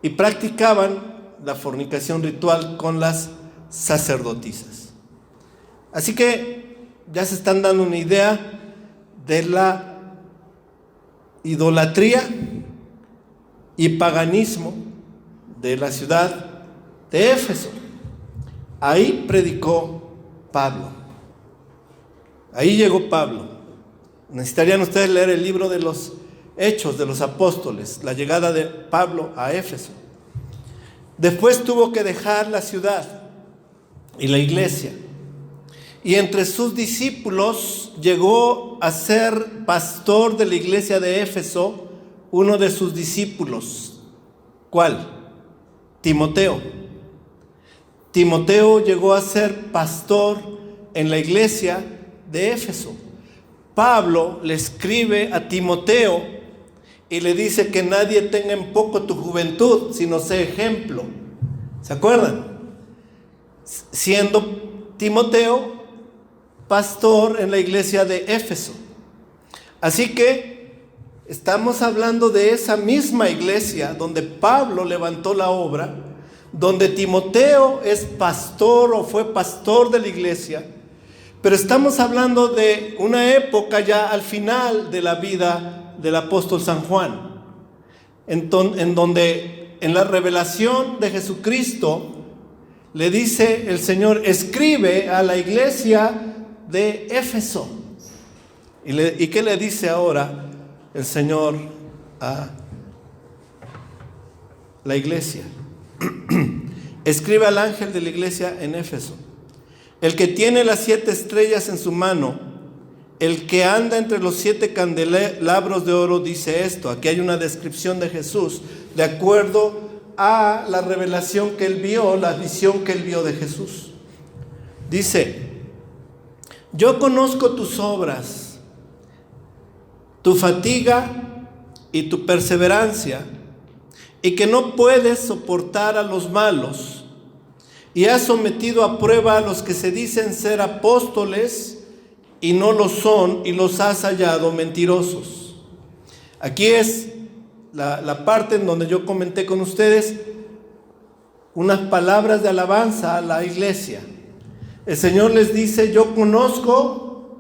y practicaban la fornicación ritual con las sacerdotisas. Así que ya se están dando una idea de la idolatría y paganismo de la ciudad de Éfeso. Ahí predicó Pablo. Ahí llegó Pablo. Necesitarían ustedes leer el libro de los Hechos de los Apóstoles, la llegada de Pablo a Éfeso. Después tuvo que dejar la ciudad y la iglesia. Y entre sus discípulos llegó a ser pastor de la iglesia de Éfeso uno de sus discípulos. ¿Cuál? Timoteo. Timoteo llegó a ser pastor en la iglesia de Éfeso. Pablo le escribe a Timoteo y le dice que nadie tenga en poco tu juventud, sino sé ejemplo. ¿Se acuerdan? Siendo Timoteo pastor en la iglesia de Éfeso. Así que estamos hablando de esa misma iglesia donde Pablo levantó la obra, donde Timoteo es pastor o fue pastor de la iglesia, pero estamos hablando de una época ya al final de la vida del apóstol San Juan, en donde en la revelación de Jesucristo le dice el Señor: escribe a la iglesia de Éfeso. ¿Y qué le dice ahora el Señor a la iglesia? Escribe al ángel de la iglesia en Éfeso: el que tiene las 7 estrellas en su mano, el que anda entre los 7 candelabros de oro, dice esto. Aquí hay una descripción de Jesús de acuerdo a la revelación que él vio, la visión que él vio de Jesús. Dice: yo conozco tus obras, tu fatiga y tu perseverancia, y que no puedes soportar a los malos, y has sometido a prueba a los que se dicen ser apóstoles y no lo son, y los has hallado mentirosos. Aquí es la parte en donde yo comenté con ustedes unas palabras de alabanza a la iglesia. El Señor les dice: yo conozco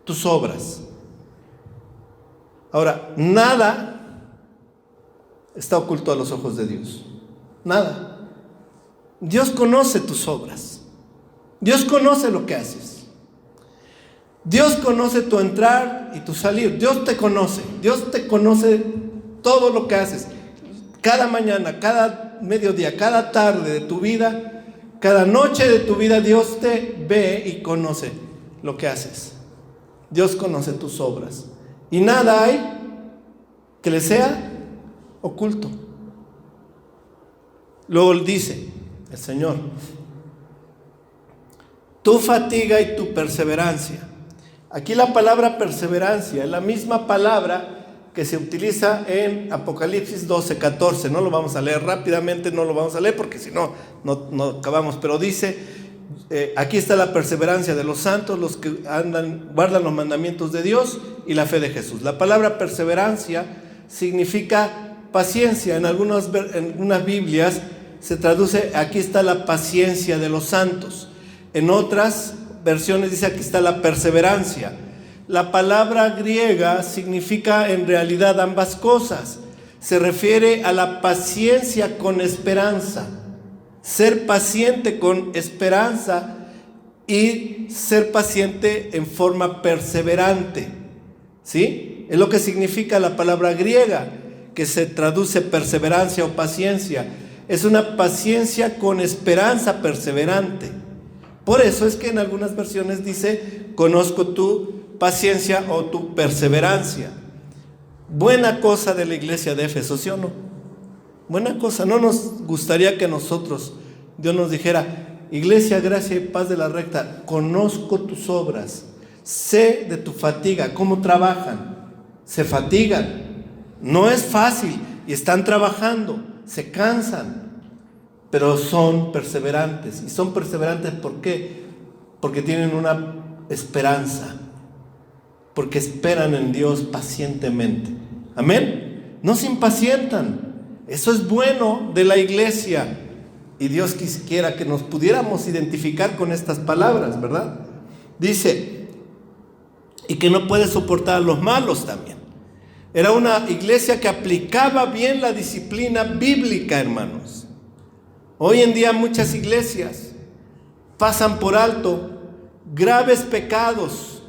tus obras. Ahora, nada está oculto a los ojos de Dios. Nada. Dios conoce tus obras. Dios conoce lo que haces. Dios conoce tu entrar y tu salir. Dios te conoce. Dios te conoce todo lo que haces. Cada mañana, cada mediodía, cada tarde de tu vida, cada noche de tu vida, Dios te ve y conoce lo que haces. Dios conoce tus obras. Y nada hay que le sea oculto. Luego él dice, el Señor: tu fatiga y tu perseverancia. Aquí la palabra perseverancia es la misma palabra que se utiliza en Apocalipsis 12:14. No lo vamos a leer rápidamente, no lo vamos a leer porque si no, no acabamos. Pero dice, aquí está la perseverancia de los santos, los que guardan los mandamientos de Dios y la fe de Jesús. La palabra perseverancia significa paciencia. En algunas Biblias se traduce: aquí está la paciencia de los santos. En otras versiones dice: aquí está la perseverancia. La palabra griega significa en realidad ambas cosas. Se refiere a la paciencia con esperanza. Ser paciente con esperanza y ser paciente en forma perseverante. ¿Sí? Es lo que significa la palabra griega, que se traduce perseverancia o paciencia. Es una paciencia con esperanza perseverante. Por eso es que en algunas versiones dice: conozco tu paciencia o tu perseverancia. Buena cosa de la iglesia de Éfeso, ¿sí o no? Buena cosa. No nos gustaría que nosotros, Dios nos dijera: iglesia, gracia y paz de la recta, conozco tus obras, sé de tu fatiga, cómo trabajan, se fatigan, no es fácil y están trabajando, se cansan, pero son perseverantes. ¿Y son perseverantes por qué? Porque tienen una esperanza, porque esperan en Dios pacientemente. Amén. No se impacientan. Eso es bueno de la iglesia. Y Dios quisiera que nos pudiéramos identificar con estas palabras, ¿verdad? Dice, y que no puede soportar a los malos también. Era una iglesia que aplicaba bien la disciplina bíblica, hermanos. Hoy en día muchas iglesias pasan por alto graves pecados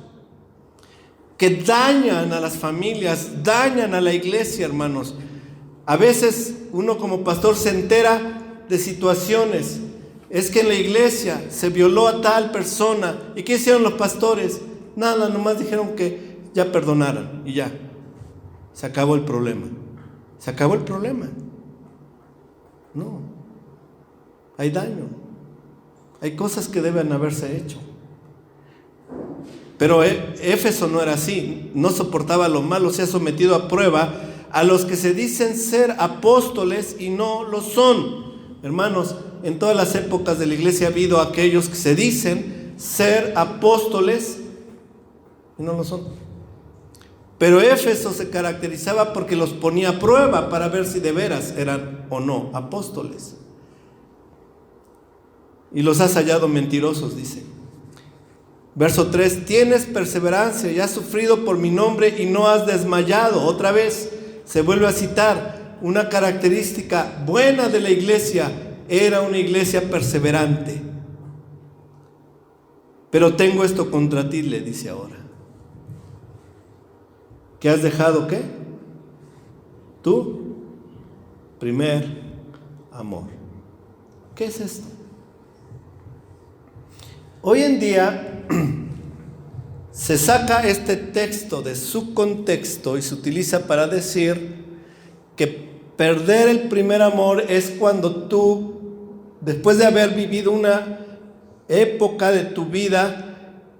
que dañan a las familias, dañan a la iglesia, hermanos. A veces uno como pastor se entera de situaciones. Es que en la iglesia se violó a tal persona. ¿Y qué hicieron los pastores? Nada, nomás dijeron que ya perdonaran y ya. Se acabó el problema. Se acabó el problema. No. Hay daño. Hay cosas que deben haberse hecho. Pero Éfeso no era así. No soportaba lo malo. Se ha sometido a prueba a los que se dicen ser apóstoles y no lo son. Hermanos, en todas las épocas de la iglesia ha habido aquellos que se dicen ser apóstoles y no lo son. Pero Éfeso se caracterizaba porque los ponía a prueba para ver si de veras eran o no apóstoles. Y los has hallado mentirosos, dice. Verso 3, tienes perseverancia y has sufrido por mi nombre y no has desmayado. Otra vez se vuelve a citar. Una característica buena de la iglesia era una iglesia perseverante. Pero tengo esto contra ti, le dice ahora. ¿Que has dejado qué? Tu primer amor. ¿Qué es esto? Hoy en día se saca este texto de su contexto y se utiliza para decir que perder el primer amor es cuando tú, después de haber vivido una época de tu vida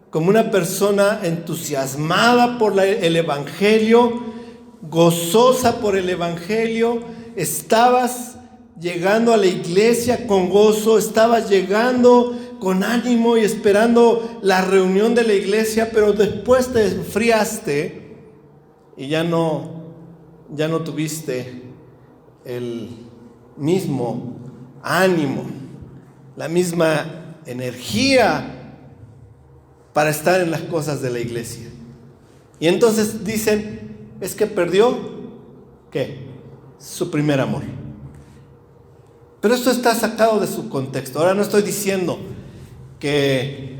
como una persona entusiasmada por el Evangelio, gozosa por el Evangelio, estabas llegando a la iglesia con gozo, estabas llegando con ánimo y esperando la reunión de la iglesia, pero después te enfriaste y ya no tuviste el mismo ánimo, la misma energía para estar en las cosas de la iglesia. Y entonces dicen, es que perdió, ¿qué? Su primer amor. Pero esto está sacado de su contexto. Ahora no estoy diciendo que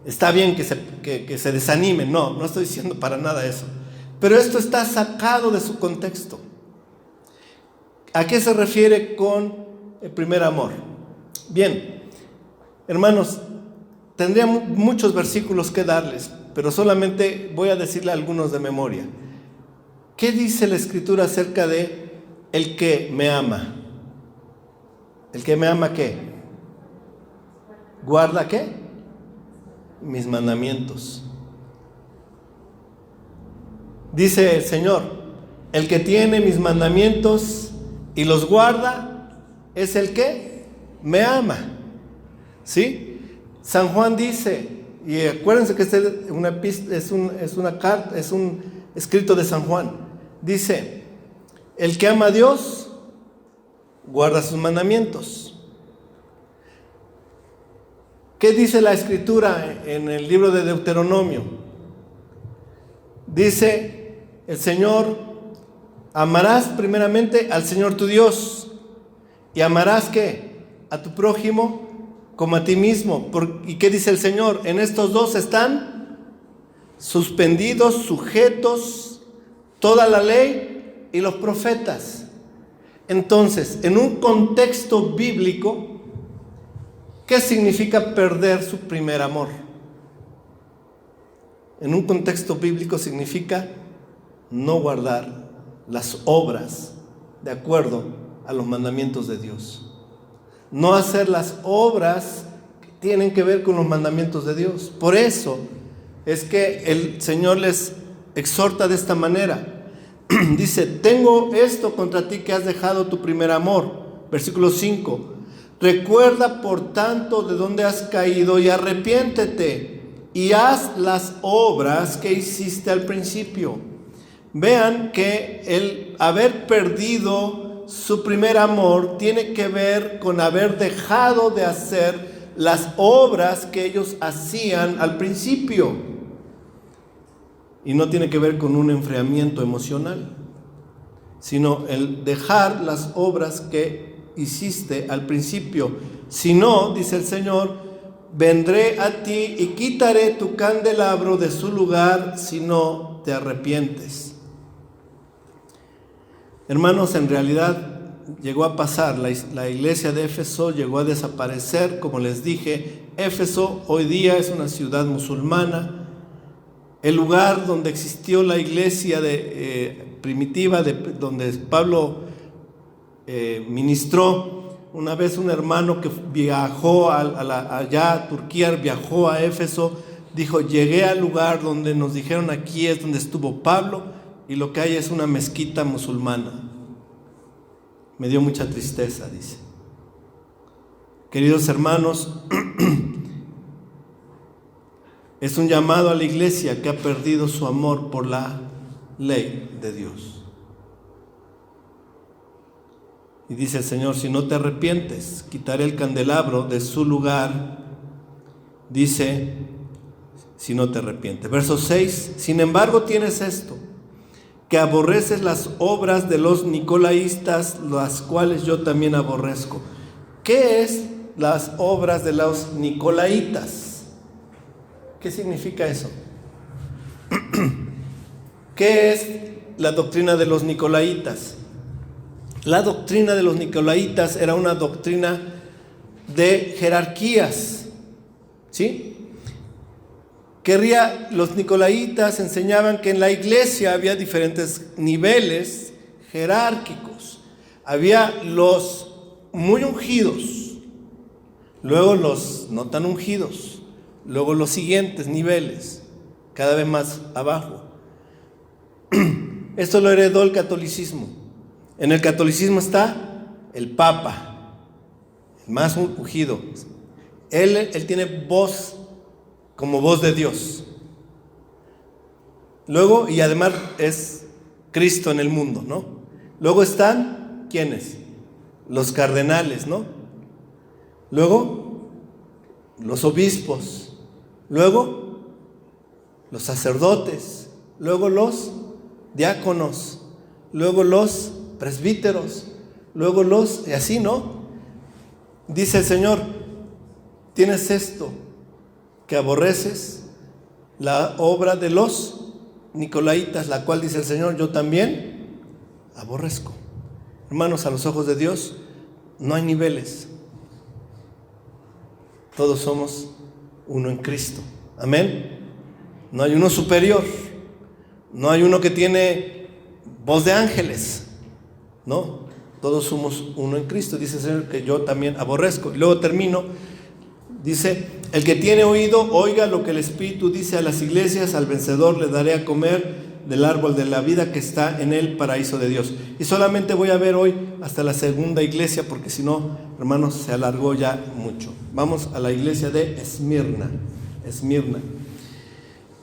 está bien que se desanimen, no estoy diciendo para nada eso. Pero esto está sacado de su contexto. ¿A qué se refiere con el primer amor? Bien, hermanos, tendría muchos versículos que darles, pero solamente voy a decirle algunos de memoria. ¿Qué dice la Escritura acerca de el que me ama? ¿El que me ama qué? ¿Guarda qué? Mis mandamientos. Dice el Señor, el que tiene mis mandamientos y los guarda, es el que me ama. ¿Sí? San Juan dice, y acuérdense que este es una carta, es un escrito de San Juan. Dice, el que ama a Dios, guarda sus mandamientos. ¿Qué dice la Escritura en el libro de Deuteronomio? Dice el Señor, amarás primeramente al Señor tu Dios y amarás ¿qué? A tu prójimo como a ti mismo. ¿Y qué dice el Señor? En estos dos están suspendidos, sujetos, toda la ley y los profetas. Entonces, en un contexto bíblico, ¿qué significa perder su primer amor? En un contexto bíblico significa no guardar las obras de acuerdo a los mandamientos de Dios. No hacer las obras que tienen que ver con los mandamientos de Dios. Por eso es que el Señor les exhorta de esta manera. Dice, tengo esto contra ti que has dejado tu primer amor. Versículo 5. Recuerda por tanto de dónde has caído y arrepiéntete y haz las obras que hiciste al principio. Vean que el haber perdido su primer amor tiene que ver con haber dejado de hacer las obras que ellos hacían al principio. Y no tiene que ver con un enfriamiento emocional, sino el dejar las obras que hiciste al principio. Si no, dice el Señor, vendré a ti y quitaré tu candelabro de su lugar si no te arrepientes. Hermanos, en realidad llegó a pasar, la iglesia de Éfeso llegó a desaparecer. Como les dije, Éfeso hoy día es una ciudad musulmana. El lugar donde existió la iglesia primitiva, donde Pablo ministró. Una vez un hermano que viajó allá a Turquía, viajó a Éfeso, dijo: llegué al lugar donde nos dijeron aquí es donde estuvo Pablo, y lo que hay es una mezquita musulmana. Me dio mucha tristeza, dice. Queridos hermanos, es un llamado a la iglesia que ha perdido su amor por la ley de Dios. Y dice el Señor: si no te arrepientes, quitaré el candelabro de su lugar. Dice, si no te arrepientes. Verso 6, sin embargo tienes esto, que aborreces las obras de los nicolaítas, las cuales yo también aborrezco. ¿Qué es las obras de los nicolaítas? ¿Qué significa eso? ¿Qué es la doctrina de los nicolaítas? La doctrina de los nicolaítas era una doctrina de jerarquías, ¿sí? Los nicolaítas enseñaban que en la iglesia había diferentes niveles jerárquicos. Había los muy ungidos, luego los no tan ungidos, luego los siguientes niveles, cada vez más abajo. Esto lo heredó el catolicismo. En el catolicismo está el Papa, el más ungido. Él tiene voz como voz de Dios. Luego, y además es Cristo en el mundo, ¿no? Luego están, ¿quiénes? Los cardenales, ¿no? Luego, los obispos. Luego, los sacerdotes. Luego, los diáconos. Luego, los presbíteros. Luego, y así, ¿no? Dice el Señor: tienes esto, que aborreces la obra de los nicolaítas, la cual, dice el Señor, yo también aborrezco. Hermanos, a los ojos de Dios no hay niveles. Todos somos uno en Cristo. Amén. No hay uno superior. No hay uno que tiene voz de ángeles. No, todos somos uno en Cristo. Dice el Señor que yo también aborrezco. Y luego termino. Dice: el que tiene oído, oiga lo que el Espíritu dice a las iglesias. Al vencedor le daré a comer del árbol de la vida que está en el paraíso de Dios. Y solamente voy a ver hoy hasta la segunda iglesia, porque si no, hermanos, se alargó ya mucho. Vamos a la iglesia de Esmirna. Esmirna.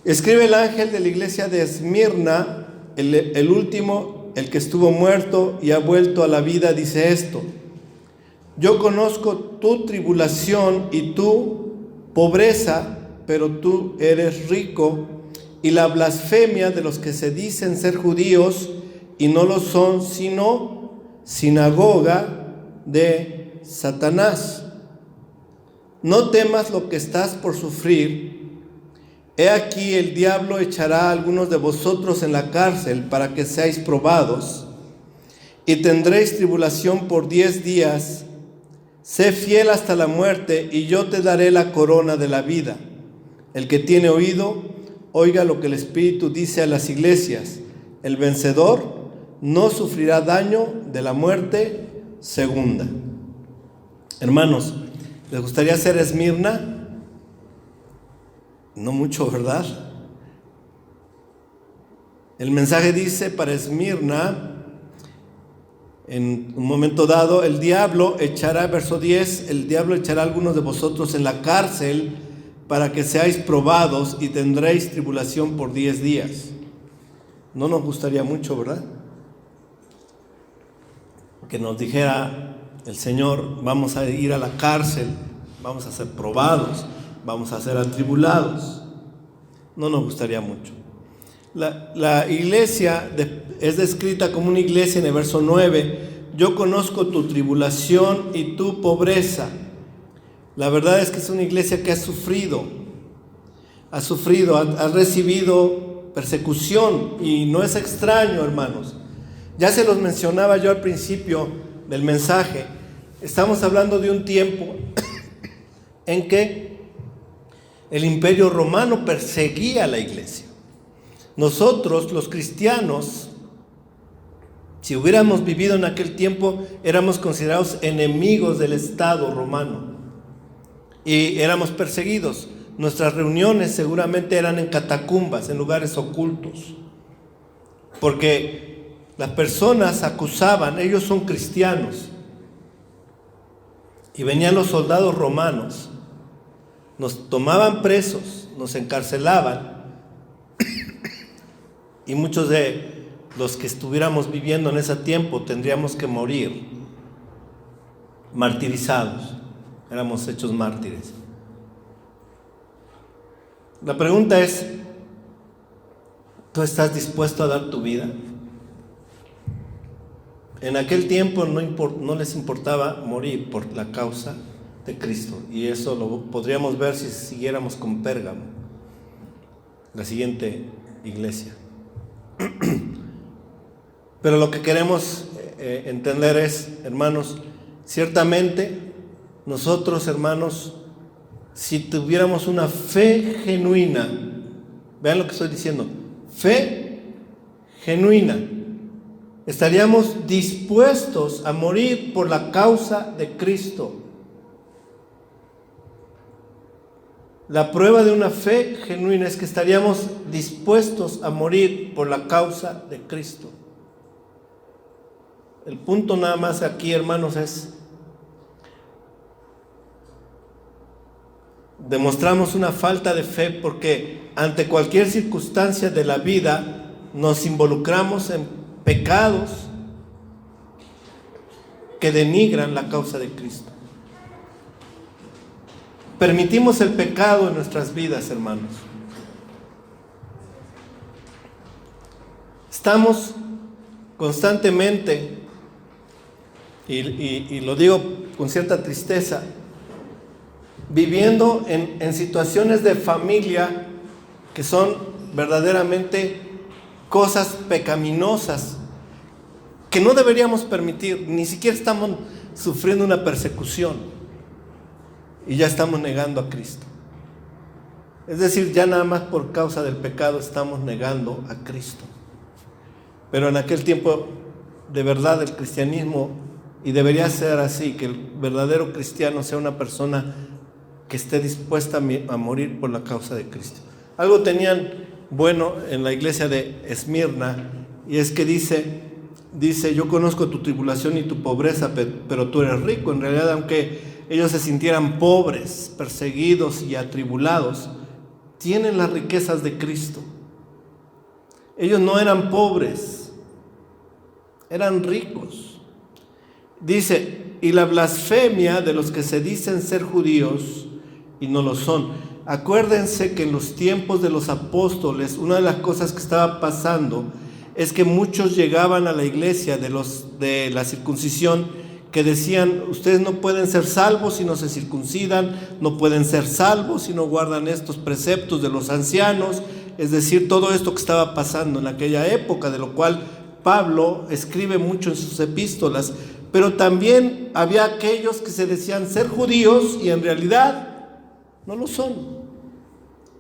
Escribe el ángel de la iglesia de Esmirna, el último, el que estuvo muerto y ha vuelto a la vida, dice esto: yo conozco tu tribulación y tu pobreza, pero tú eres rico, y la blasfemia de los que se dicen ser judíos y no lo son, sino sinagoga de Satanás. No temas lo que estás por sufrir. He aquí, el diablo echará a algunos de vosotros en la cárcel para que seáis probados, y tendréis tribulación por 10 días. Sé fiel hasta la muerte, y yo te daré la corona de la vida. El que tiene oído, oiga lo que el Espíritu dice a las iglesias. El vencedor no sufrirá daño de la muerte segunda. Hermanos, ¿les gustaría ser Esmirna? No mucho, ¿verdad? El mensaje dice para Esmirna: en un momento dado, el diablo echará, verso 10, el diablo echará a algunos de vosotros en la cárcel para que seáis probados y tendréis tribulación por 10 días. No nos gustaría mucho, ¿verdad? Que nos dijera el Señor, vamos a ir a la cárcel, vamos a ser probados, vamos a ser atribulados. No nos gustaría mucho. La iglesia es descrita como una iglesia en el verso 9. Yo conozco tu tribulación y tu pobreza. La verdad es que es una iglesia que ha sufrido, ha recibido persecución, y no es extraño, hermanos. Ya se los mencionaba yo al principio del mensaje. Estamos hablando de un tiempo en que el Imperio Romano perseguía a la iglesia. Nosotros, los cristianos, si hubiéramos vivido en aquel tiempo, éramos considerados enemigos del Estado romano y éramos perseguidos. Nuestras reuniones seguramente eran en catacumbas, en lugares ocultos, porque las personas acusaban, ellos son cristianos, y venían los soldados romanos, nos tomaban presos, nos encarcelaban, y muchos de los que estuviéramos viviendo en ese tiempo tendríamos que morir martirizados, éramos hechos mártires. La pregunta es, ¿tú estás dispuesto a dar tu vida? En aquel tiempo no les importaba morir por la causa de Cristo, y eso lo podríamos ver si siguiéramos con Pérgamo, la siguiente iglesia. Pero lo que queremos entender es, hermanos, ciertamente nosotros, hermanos, si tuviéramos una fe genuina, vean lo que estoy diciendo, fe genuina, estaríamos dispuestos a morir por la causa de Cristo. La prueba de una fe genuina es que estaríamos dispuestos a morir por la causa de Cristo. El punto nada más aquí, hermanos, es demostramos una falta de fe porque ante cualquier circunstancia de la vida nos involucramos en pecados que denigran la causa de Cristo. Permitimos el pecado en nuestras vidas, hermanos. Estamos constantemente, y lo digo con cierta tristeza, viviendo en situaciones de familia que son verdaderamente cosas pecaminosas que no deberíamos permitir. Ni siquiera estamos sufriendo una persecución y ya estamos negando a Cristo. Es decir, ya nada más por causa del pecado estamos negando a Cristo. Pero en aquel tiempo, de verdad, el cristianismo, y debería ser así, que el verdadero cristiano sea una persona que esté dispuesta a morir por la causa de Cristo. Algo tenían bueno en la iglesia de Esmirna, y es que dice, yo conozco tu tribulación y tu pobreza, pero tú eres rico. En realidad, aunque ellos se sintieran pobres, perseguidos y atribulados, tienen las riquezas de Cristo. Ellos no eran pobres, eran ricos. Dice, y la blasfemia de los que se dicen ser judíos y no lo son. Acuérdense que en los tiempos de los apóstoles, una de las cosas que estaba pasando es que muchos llegaban a la iglesia de la circuncisión que decían, ustedes no pueden ser salvos si no se circuncidan, no pueden ser salvos si no guardan estos preceptos de los ancianos. Es decir, todo esto que estaba pasando en aquella época, de lo cual Pablo escribe mucho en sus epístolas. Pero también había aquellos que se decían ser judíos y en realidad no lo son.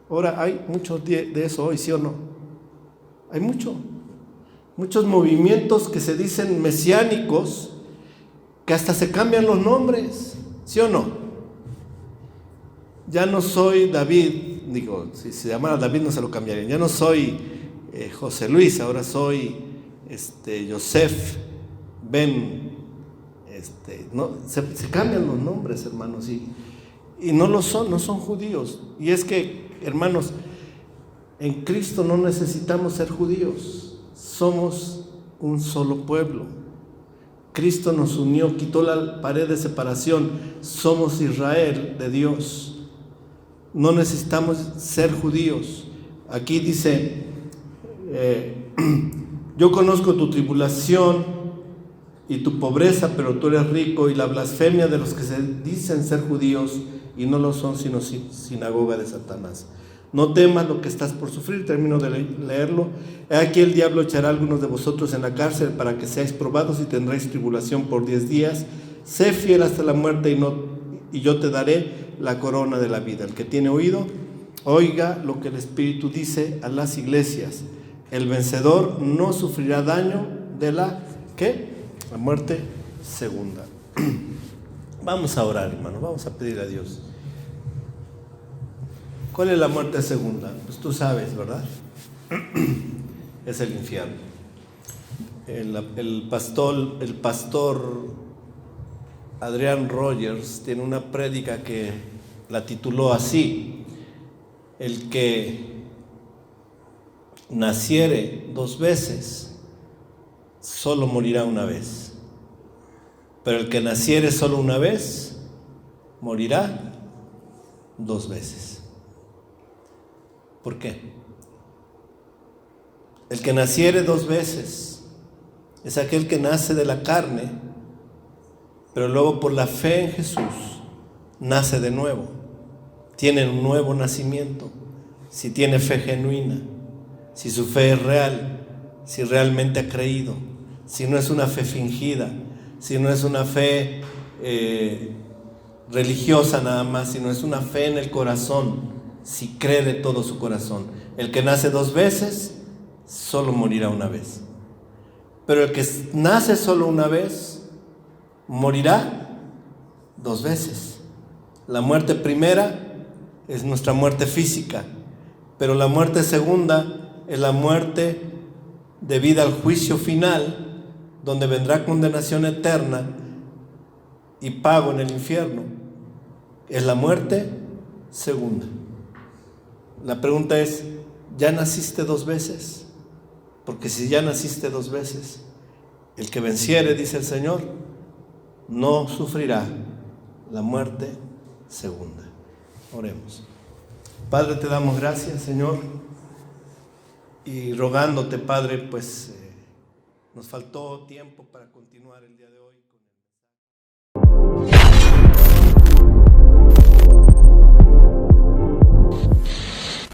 Ahora hay muchos de eso hoy, ¿sí o no? Hay muchos movimientos que se dicen mesiánicos, que hasta se cambian los nombres, ¿sí o no? Ya no soy David, digo, si se llamara David no se lo cambiarían. Ya no soy José Luis, ahora soy Joseph Ben, no, se cambian los nombres, hermanos, Y no lo son, no son judíos. Y es que, hermanos, en Cristo no necesitamos ser judíos. Somos un solo pueblo. Cristo nos unió, quitó la pared de separación. Somos Israel de Dios. No necesitamos ser judíos. Aquí dice, yo conozco tu tribulación y tu pobreza, pero tú eres rico, y la blasfemia de los que se dicen ser judíos y no lo son, sino sinagoga de Satanás. No temas lo que estás por sufrir. Termino de leerlo. He aquí el diablo echará a algunos de vosotros en la cárcel para que seáis probados y tendréis tribulación por 10 días. Sé fiel hasta la muerte y yo te daré la corona de la vida. El que tiene oído, oiga lo que el Espíritu dice a las iglesias. El vencedor no sufrirá daño de la muerte segunda. Vamos a orar, hermano. Vamos a pedir a Dios. ¿Cuál es la muerte segunda? Pues tú sabes, ¿verdad? Es el infierno. El pastor Adrian Rogers tiene una prédica que la tituló así: el que naciere 2 veces solo morirá una vez, pero el que naciere solo una vez morirá 2 veces. ¿Por qué? El que naciere 2 veces es aquel que nace de la carne, pero luego por la fe en Jesús nace de nuevo. Tiene un nuevo nacimiento. Si tiene fe genuina, si su fe es real, si realmente ha creído, si no es una fe fingida, si no es una fe religiosa nada más, sino es una fe en el corazón, si cree de todo su corazón. El que nace 2 veces solo morirá una vez, pero el que nace solo una vez morirá 2 veces. La muerte primera es nuestra muerte física, pero la muerte segunda es la muerte debida al juicio final, donde vendrá condenación eterna y pago en el infierno. Es la muerte segunda. La pregunta es, ¿ya naciste 2 veces? Porque si ya naciste 2 veces, el que venciere, dice el Señor, no sufrirá la muerte segunda. Oremos. Padre, te damos gracias, Señor, y rogándote, Padre, pues nos faltó tiempo para continuar el día de hoy.